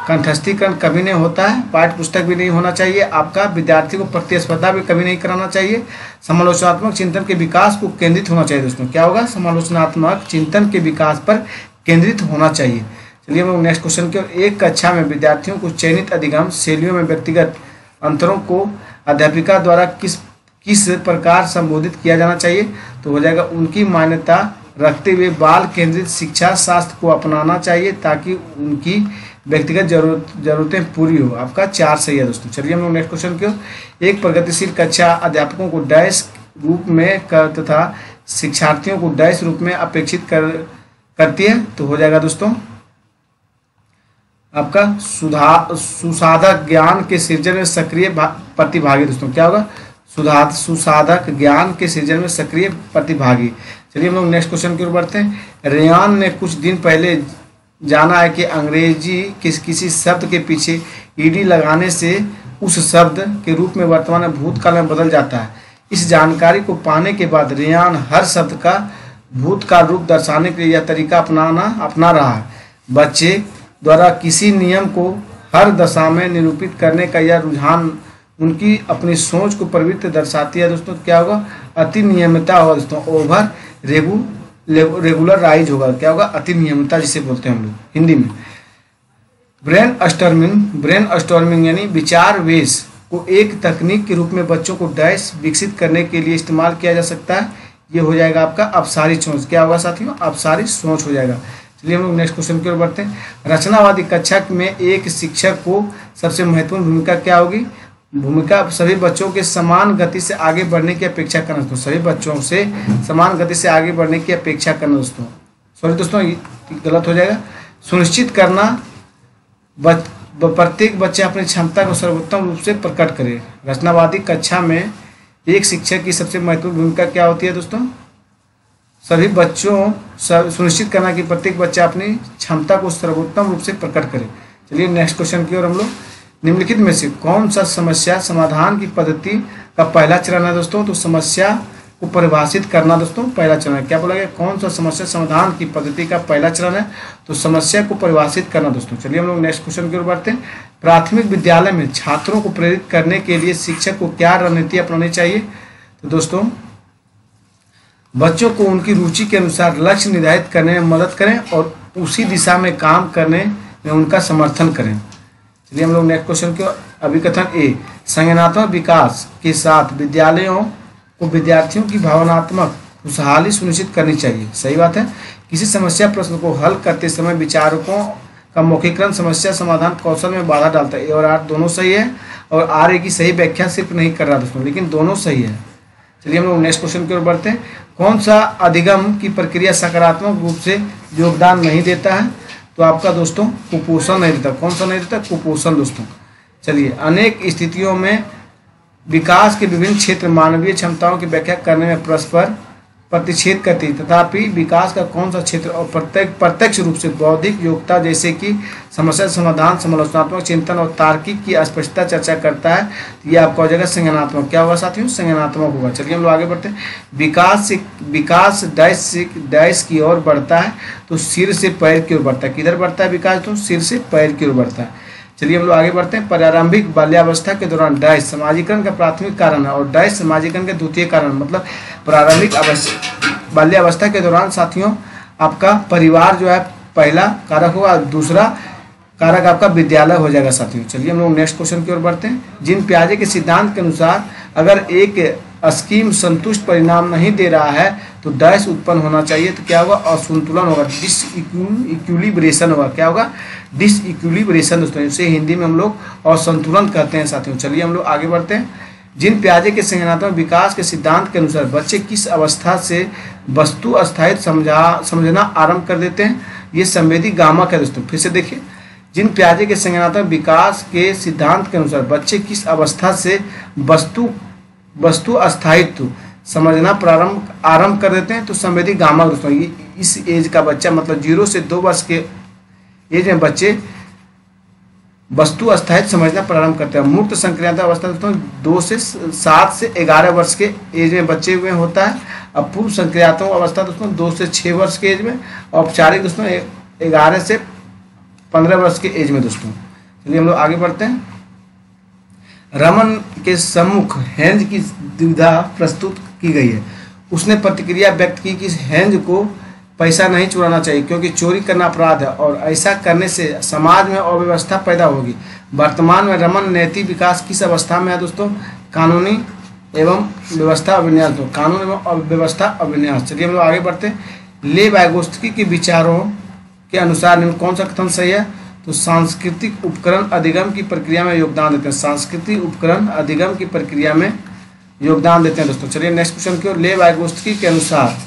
कंठस्थीकरण कभी नहीं होता है, पाठ्य पुस्तक भी नहीं होना चाहिए, आपका विद्यार्थी को प्रतिस्पर्धा भी कभी नहीं कराना चाहिए, समालोचनात्मक चिंतन के विकास को केंद्रित होना चाहिए। दोस्तों क्या होगा, समालोचनात्मक चिंतन के विकास पर केंद्रित होना चाहिए। चलिए हम लोग नेक्स्ट क्वेश्चन की ओर। एक कक्षा में विद्यार्थियों को चयनित अधिगम शैलियों में व्यक्तिगत अंतरों को अध्यापिका द्वारा किस प्रकार संबोधित किया जाना चाहिए, तो हो जाएगा उनकी मान्यता रखते हुए बाल केंद्रित शिक्षा शास्त्र को अपनाना चाहिए ताकि उनकी व्यक्तिगत जरूरतें पूरी हो। आपका 4 सही है दोस्तों। चलिए हम लोग नेक्स्ट क्वेश्चन की ओर। एक प्रगतिशील कक्षा अध्यापकों को डैश रूप में तथा शिक्षार्थियों को डैश रूप में अपेक्षित करती है, तो हो जाएगा दोस्तों आपका सुसाधक ज्ञान के सृजन में सक्रिय प्रतिभागी। दोस्तों क्या होगा, सुसाधक ज्ञान के सृजन में सक्रिय प्रतिभागी। चलिए हम लोग नेक्स्ट क्वेश्चन की ओर बढ़ते हैं। रेयान ने कुछ दिन पहले जाना है कि अंग्रेजी किसी शब्द के पीछे ईडी लगाने से उस शब्द के रूप में वर्तमान में भूतकाल में बदल जाता है। इस जानकारी को पाने के बाद रेयान हर शब्द का भूतकाल रूप दर्शाने के लिए यह तरीका अपना रहा है। बच्चे द्वारा किसी नियम को हर दशा में निरूपित करने का यह रुझान उनकी अपनी सोच को प्रवृत्ति दर्शाती है। दोस्तों क्या होगा, अति नियमितता होगा दोस्तों, ओवर रेगुलराइज होगा। क्या होगा, अति नियमितता जिसे बोलते हैं हम लोग हिंदी में। ब्रेन स्टॉर्मिंग यानी विचार वेश को एक तकनीक के रूप में बच्चों को डैश विकसित करने के लिए इस्तेमाल किया जा सकता है। ये हो जाएगा आपका अपसारी सोच। क्या होगा साथियों, अपसारी सोच हो जाएगा। चलिए हम लोग नेक्स्ट क्वेश्चन की ओर बढ़ते हैं। रचनावादी कक्षा में एक शिक्षक को सबसे महत्वपूर्ण भूमिका क्या होगी, भूमिका सभी बच्चों के समान गति से आगे बढ़ने की अपेक्षा करना। दोस्तों सभी बच्चों से समान गति से आगे बढ़ने की अपेक्षा करना। दोस्तों सॉरी दोस्तों ये गलत हो जाएगा। सुनिश्चित करना प्रत्येक बच्चे अपनी क्षमता को सर्वोत्तम रूप से प्रकट करे। रचनावादी कक्षा में एक शिक्षक की सबसे महत्वपूर्ण भूमिका क्या होती है दोस्तों? सभी बच्चों सुनिश्चित करना कि प्रत्येक बच्चा अपनी क्षमता को सर्वोत्तम रूप से प्रकट करे। चलिए नेक्स्ट क्वेश्चन की ओर हम लोग। निम्नलिखित में से कौन सा समस्या समाधान की पद्धति का पहला चरण है दोस्तों? तो समस्या को परिभाषित करना दोस्तों पहला चरण है। क्या बोला गया? कौन सा समस्या समाधान की पद्धति का पहला चरण है? तो समस्या को परिभाषित करना दोस्तों। चलिए हम लोग नेक्स्ट क्वेश्चन की ओर बढ़ते हैं। प्राथमिक विद्यालय में छात्रों को प्रेरित करने के लिए शिक्षक को क्या रणनीति अपनानी चाहिए? तो दोस्तों बच्चों को उनकी रुचि के अनुसार लक्ष्य निर्धारित करने में मदद करें और उसी दिशा में काम करने में उनका समर्थन करें। चलिए हम लोग नेक्स्ट क्वेश्चन की ओर। अभिकथन ए, संज्ञानात्मक विकास के साथ विद्यालयों को विद्यार्थियों की भावनात्मक खुशहाली सुनिश्चित करनी चाहिए। सही बात है। किसी समस्या प्रश्न को हल करते समय विचारकों का मौखिकरण समस्या समाधान कौशल में बाधा डालता है। ए और आर दोनों सही है और आर ए की सही व्याख्या सिर्फ नहीं कर रहा दोस्तों, लेकिन दोनों सही है। चलिए हम लोग नेक्स्ट क्वेश्चन की ओर बढ़ते हैं। कौन सा अधिगम की प्रक्रिया सकारात्मक रूप से योगदान नहीं देता है? तो आपका दोस्तों कुपोषण नहीं देता। कौन सा नहीं देता? कुपोषण दोस्तों। चलिए, अनेक स्थितियों में विकास के विभिन्न क्षेत्र मानवीय क्षमताओं की व्याख्या करने में परस्पर प्रतिच्छेद करती है, तथापि विकास का कौन सा क्षेत्र और प्रत्यक्ष रूप से बौद्धिक योग्यता जैसे कि समस्या समाधान, समालोचनात्मक चिंतन और तार्किक की स्पष्टता चर्चा करता है? तो ये आपका हो जाएगा संज्ञानात्मक। क्या होगा साथियों? संज्ञानात्मक होगा। चलिए हम लोग आगे बढ़ते हैं। विकास डैश से डैश की ओर बढ़ता है तो सिर से पैर की ओर बढ़ता है। किधर बढ़ता है विकास? तो सिर से पैर की ओर बढ़ता है। चलिए हम लोग आगे बढ़ते हैं। प्रारंभिक बाल्यावस्था के दौरान डैश समाजीकरण का प्राथमिक कारण है और डैश समाजीकरण का द्वितीय कारण। मतलब प्रारंभिक बाल्यावस्था के दौरान साथियों आपका परिवार जो है पहला कारक होगा, दूसरा कारक आपका विद्यालय हो जाएगा साथियों। चलिए हम लोग नेक्स्ट क्वेश्चन की ओर बढ़ते हैं। जिन पियाजे के सिद्धांत के अनुसार अगर एक स्कीम संतुष्ट परिणाम नहीं दे रहा है तो डैश उत्पन्न होना चाहिए। तो क्या होगा? असंतुलन होगा, डिसइक्विलिब्रेशन होगा। क्या होगा? डिसइक्विलिब्रेशन दोस्तों। इसे हिंदी में हम लोग असंतुलन कहते हैं साथियों। चलिए हम लोग आगे बढ़ते हैं। जिन पियाजे के संज्ञानात्मक विकास के सिद्धांत के अनुसार बच्चे किस अवस्था से वस्तु अस्थायित्व समझना आरंभ कर देते हैं? ये संवेदी गामक है दोस्तों। फिर से देखिए, जिन पियाजे के संज्ञानात्मक विकास के सिद्धांत के अनुसार बच्चे किस अवस्था से वस्तु अस्थायित्व समझना आरंभ कर देते हैं? तो संवेदी गामक दोस्तों। ये इस एज का बच्चा मतलब 0 से 2 वर्ष के एज में बच्चे वस्तु अस्थायित्व समझना प्रारंभ करते हैं। मूर्त संक्रियात्मक अवस्था दोस्तों 2 से 7 से 11 वर्ष के एज में बच्चे हुए होता है। अब पूर्व संक्रियात्मक अवस्था दोस्तों 2 से 6 वर्ष के एज में, औपचारिक दोस्तों 11 से 15 वर्ष के एज में दोस्तों। चलिए हम लोग आगे बढ़ते हैं। रमन के सम्मुख हेंज की दुविधा प्रस्तुत की गई है। उसने प्रतिक्रिया व्यक्त की कि हेंज को पैसा नहीं चुराना चाहिए क्योंकि चोरी करना अपराध है और ऐसा करने से समाज में अव्यवस्था पैदा होगी। वर्तमान में रमन नैतिक विकास किस अवस्था में है दोस्तों? कानूनी एवं व्यवस्था अभिन्यास दो। कानून एवं व्यवस्था अभिन्यास। चलिए हम लोग आगे बढ़ते हैं। ले वाइगोत्स्की के विचारों के अनुसार निम्न कौन सा कथन सही है? तो सांस्कृतिक उपकरण अधिगम की प्रक्रिया में योगदान देते हैं। सांस्कृतिक उपकरण अधिगम की प्रक्रिया में योगदान देते हैं दोस्तों। चलिए नेक्स्ट क्वेश्चन की ओर। ले वाइगोत्स्की के अनुसार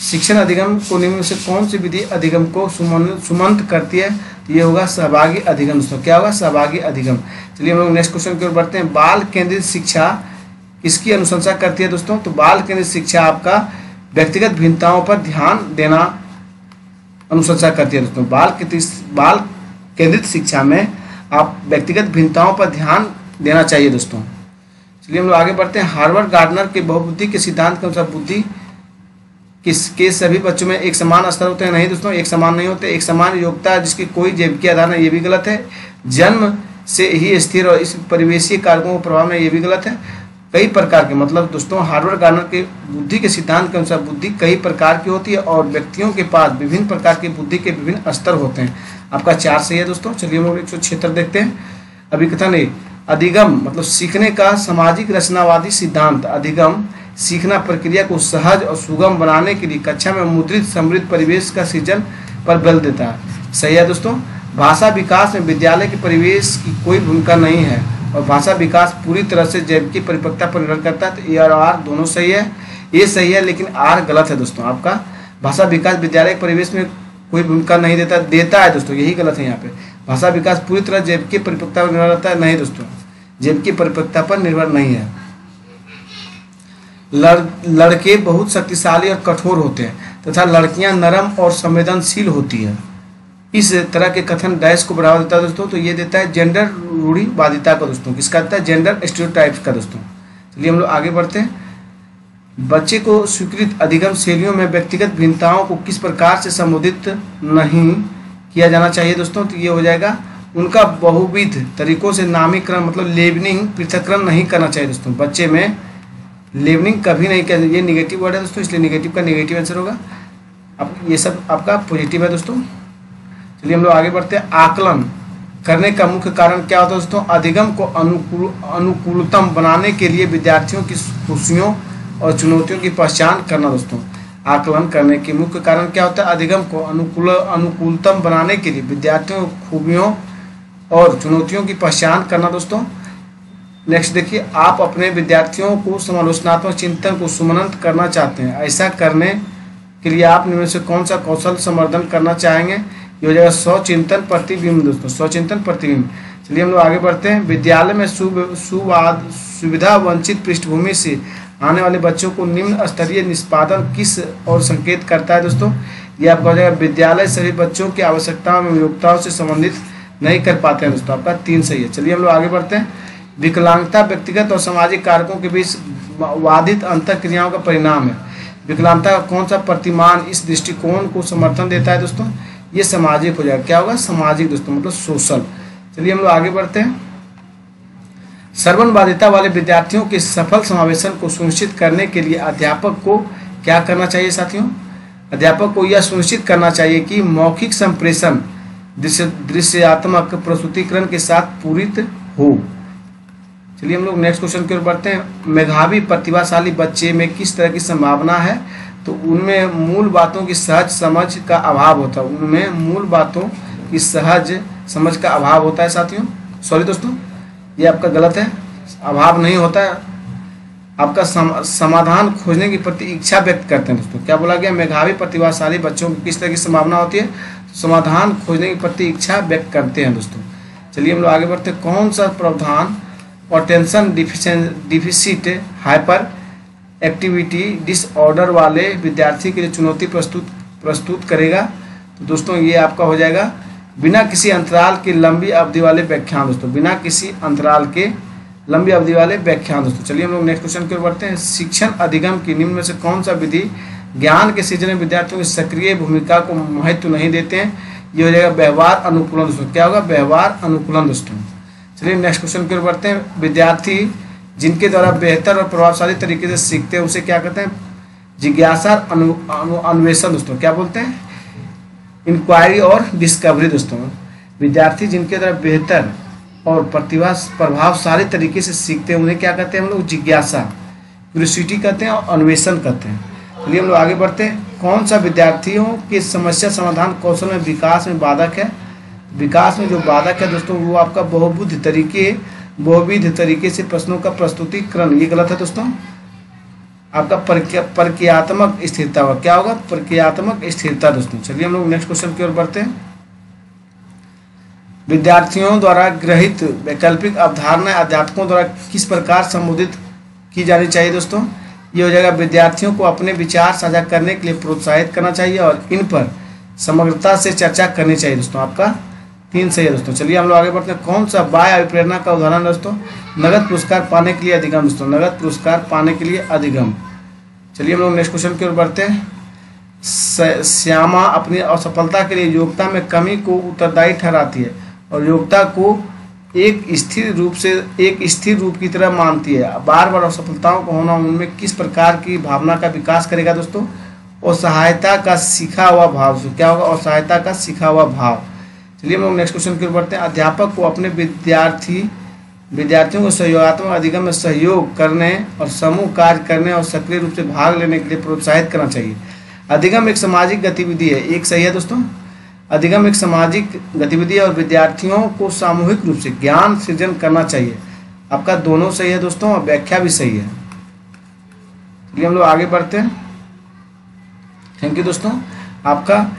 शिक्षण अधिगम को निम्न में से कौन सी विधि अधिगम को सुमंत करती है? तो ये होगा सहभागी अधिगम दोस्तों। क्या होगा? सहभागी अधिगम। चलिए हम लोग नेक्स्ट क्वेश्चन की ओर बढ़ते हैं। बाल केंद्रित शिक्षा किसकी अनुशंसा करती है दोस्तों? तो बाल केंद्रित शिक्षा आपका व्यक्तिगत भिन्नताओं पर ध्यान देना अनुशंसा करती है दोस्तों। बाल केंद्रित शिक्षा में आप व्यक्तिगत भिन्नताओं पर ध्यान देना चाहिए दोस्तों। चलिए हम लोग आगे बढ़ते हैं। हार्वर्ड गार्डनर के बहुबुद्धि के सिद्धांत के अनुसार बुद्धि किसके सभी बच्चों में एक समान स्तर होते हैं? नहीं दोस्तों, एक समान नहीं होते। एक समान योग्यता जिसकी कोई जैविकीय आधार नहीं, ये भी गलत है। जन्म से ही स्थिर और इस परिवेशीय कारकों के प्रभाव में, ये भी गलत है। कई प्रकार के मतलब दोस्तों हार्वर्ड गार्डनर के बुद्धि के सिद्धांत के अनुसार बुद्धि कई प्रकार की होती है और व्यक्तियों के पास विभिन्न प्रकार की बुद्धि के विभिन्न स्तर होते हैं। आपका 4 सही है दोस्तों। चलिए हम लोग 176 देखते हैं। अभिकथन ए, अधिगम मतलब सीखने का सामाजिक रचनावादी सिद्धांत। अधिगम सीखना प्रक्रिया को सहज और सुगम बनाने के लिए कक्षा में मुद्रित समृद्ध परिवेश का सृजन पर बल देता है। सही है दोस्तों। भाषा विकास में विद्यालय के परिवेश की कोई भूमिका नहीं है और भाषा विकास पूरी तरह से जैविक परिपक्वता पर निर्भर करता है। तो ए और आर दोनों सही है। ए सही है लेकिन आर गलत है दोस्तों। आपका भाषा विकास विद्यालय के परिवेश में कोई भूमिका नहीं देता है दोस्तों, यही गलत है यहाँ पे। भाषा विकास पूरी तरह जैविक परिपक्वता पर निर्भर रहता है? नहीं दोस्तों, जैविक परिपक्वता पर निर्भर नहीं है। लड़के बहुत शक्तिशाली और कठोर होते हैं तथा लड़कियां नरम और संवेदनशील होती हैं। इस तरह के कथन डैश को बढ़ावा देता है दोस्तों, तो ये देता है जेंडर रूढ़िवादिता का दोस्तों। किसका देता है? जेंडर स्टीरियोटाइप्स का दोस्तों। चलिए हम लोग आगे बढ़ते हैं। बच्चे को स्वीकृत अधिगम शैलियों में व्यक्तिगत भिन्नताओं को किस प्रकार से संबोधित नहीं किया जाना चाहिए दोस्तों? तो ये हो जाएगा उनका बहुविध तरीकों से नामीकरण, मतलब लेबलिंग, पृथक्करण नहीं करना चाहिए दोस्तों। बच्चे में लेबलिंग कभी नहीं किया। ये निगेटिव वर्ड है दोस्तों, इसलिए निगेटिव का निगेटिव आंसर होगा। अब ये सब आपका पॉजिटिव है दोस्तों। चलिए हम लोग आगे बढ़ते हैं। आकलन करने का मुख्य कारण क्या होता है दोस्तों? अधिगम को अनुकूलतम बनाने के लिए विद्यार्थियों की खुशियों और चुनौतियों की पहचान करना दोस्तों। आकलन करने के मुख्य कारण क्या होता है? अधिगम को अनुकूलतम बनाने के लिए विद्यार्थियों की खूबियों और चुनौतियों की पहचान करना दोस्तों। नेक्स्ट देखिए, आप अपने विद्यार्थियों को समालोचनात्मक चिंतन को सुमनंत करना चाहते हैं। ऐसा करने के लिए आप इनमें से कौन सा कौशल संवर्धन करना चाहेंगे? ये हो जाएगा स्वचिंतन प्रतिबिंब दोस्तों, स्वचिंतन प्रतिबिंब। चलिए हम लोग आगे बढ़ते हैं। विद्यालय में सुविधा वंचित पृष्ठभूमि से आने वाले बच्चों को निम्न स्तरीय निष्पादन किस और संकेत करता है दोस्तों? ये आपका हो जाएगा विद्यालय सभी बच्चों की आवश्यकताओं एवं योग्यताओं से संबंधित नहीं कर पाते हैं दोस्तों। आपका 3 सही है। चलिए हम लोग आगे बढ़ते हैं। विकलांगता व्यक्तिगत और सामाजिक कारकों के बीच वादित अंतःक्रियाओं का परिणाम है। विकलांगता का कौन सा प्रतिमान इस दृष्टिकोण को समर्थन देता है दोस्तों? ये सामाजिक हो जाएगा। क्या होगा? सामाजिक दोस्तों, मतलब सोशल। चलिए हम लोग आगे बढ़ते हैं। श्रवणबाधिता वाले विद्यार्थियों के सफल समावेशन को सुनिश्चित करने के लिए अध्यापक को क्या करना चाहिए साथियों? अध्यापक को यह सुनिश्चित करना चाहिए कि मौखिक संप्रेषण दृश्यात्मक प्रस्तुतिकरण के साथ पूरित हो। चलिए हम लोग नेक्स्ट क्वेश्चन की ओर बढ़ते हैं। मेधावी प्रतिभाशाली बच्चे में किस तरह की संभावना है? तो उनमें मूल बातों की सहज समझ का अभाव होता है। उनमें मूल बातों की सहज समझ का अभाव होता है साथियों। सॉरी दोस्तों, ये आपका गलत है। अभाव नहीं होता है, आपका समाधान खोजने की प्रति इच्छा व्यक्त करते हैं दोस्तों। क्या बोला गया? मेधावी प्रतिभाशाली बच्चों को किस तरह की संभावना होती है? समाधान खोजने की प्रति इच्छा व्यक्त करते हैं दोस्तों। चलिए हम लोग आगे बढ़ते हैं। कौन सा प्रावधान attention deficit hyper activity disorder वाले विद्यार्थी के लिए चुनौती प्रस्तुत करेगा? तो दोस्तों ये आपका हो जाएगा बिना किसी अंतराल के लंबी अवधि वाले व्याख्यान दोस्तों। बिना किसी अंतराल के लंबी अवधि वाले व्याख्यान दोस्तों। चलिए हम लोग नेक्स्ट क्वेश्चन की ओर बढ़ते हैं। शिक्षण अधिगम की निम्न में से कौन सा विधि ज्ञान के सृजन में विद्यार्थियों की सक्रिय भूमिका को महत्व नहीं देते हैं? ये हो जाएगा व्यवहार अनुकूलन दोस्तों। क्या होगा? व्यवहार अनुकूलन दोस्तों। चलिए नेक्स्ट क्वेश्चन की ओर बढ़ते हैं। विद्यार्थी जिनके द्वारा बेहतर और प्रभावशाली तरीके से सीखते हैं उसे क्या कहते हैं? जिज्ञासा अन्वेषण दोस्तों। क्या बोलते हैं? इंक्वायरी और डिस्कवरी दोस्तों। विद्यार्थी जिनके द्वारा बेहतर और प्रभावशाली तरीके से सीखते हैं उन्हें क्या कहते हैं हम लोग? जिज्ञासा, क्यूरियोसिटी कहते हैं और अन्वेषण कहते हैं। चलिए हम लोग आगे बढ़ते हैं। कौन सा विद्यार्थियों के समस्या समाधान कौशल में विकास में बाधक है? विकास में जो बाधक है दोस्तों वो आपका बहुविध तरीके से प्रश्नों का प्रस्तुतिकरण। ये गलत है दोस्तों। आपका प्रक्रियात्मक स्थिरता होगा। क्या होगा? प्रक्रियात्मक स्थिरता दोस्तों। चलिए हम लोग नेक्स्ट क्वेश्चन की ओर बढ़ते हैं। विद्यार्थियों द्वारा ग्रहित वैकल्पिक अवधारणाएं अध्यापकों द्वारा किस प्रकार संबोधित की जानी चाहिए दोस्तों? ये हो जाएगा विद्यार्थियों को अपने विचार साझा करने के लिए प्रोत्साहित करना चाहिए और इन पर समग्रता से चर्चा करनी चाहिए दोस्तों। आपका 3 सही है दोस्तों। चलिए हम लोग आगे बढ़ते हैं। कौन सा बाह्य अभिप्रेरणा का उदाहरण दोस्तों? नगद पुरस्कार पाने के लिए अधिगम दोस्तों। नगद पुरस्कार पाने के लिए अधिगम। चलिए हम लोग नेक्स्ट क्वेश्चन की ओर बढ़ते हैं। श्यामा अपनी असफलता के लिए योग्यता में कमी को उत्तरदायी ठहराती है और योग्यता को एक स्थिर रूप की तरह मानती है। बार बार असफलताओं को होना उनमें किस प्रकार की भावना का विकास करेगा दोस्तों? असहायता का सीखा हुआ भाव। क्या होगा? असहायता का सीखा हुआ भाव। चलिए हम लोग नेक्स्ट क्वेश्चन की ओर बढ़ते हैं। अध्यापक को अपने विद्यार्थियों को सहयोगात्मक अधिगम में सहयोग करने और समूह कार्य करने और सक्रिय रूप से भाग लेने के लिए प्रोत्साहित करना चाहिए। अधिगम एक सामाजिक गतिविधि है। एक सही है दोस्तों। अधिगम एक सामाजिक गतिविधि है और विद्यार्थियों को सामूहिक रूप से ज्ञान सृजन करना चाहिए। आपका दोनों सही है दोस्तों और व्याख्या भी सही है। चलिए हम लोग आगे बढ़ते हैं। थैंक यू दोस्तों। आपका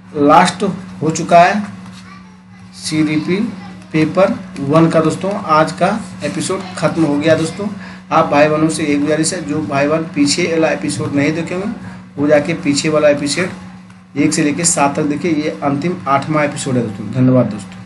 लास्ट हो चुका है CDP पेपर 1 का दोस्तों आज का एपिसोड खत्म हो गया दोस्तों। आप भाई बहनों से एक गुजारिश है, जो भाई बहन पीछे वाला एपिसोड नहीं देखेंगे वो जाके पीछे वाला एपिसोड 1 से लेकर 7 तक देखिए। ये अंतिम 8वां एपिसोड है दोस्तों। धन्यवाद दोस्तों।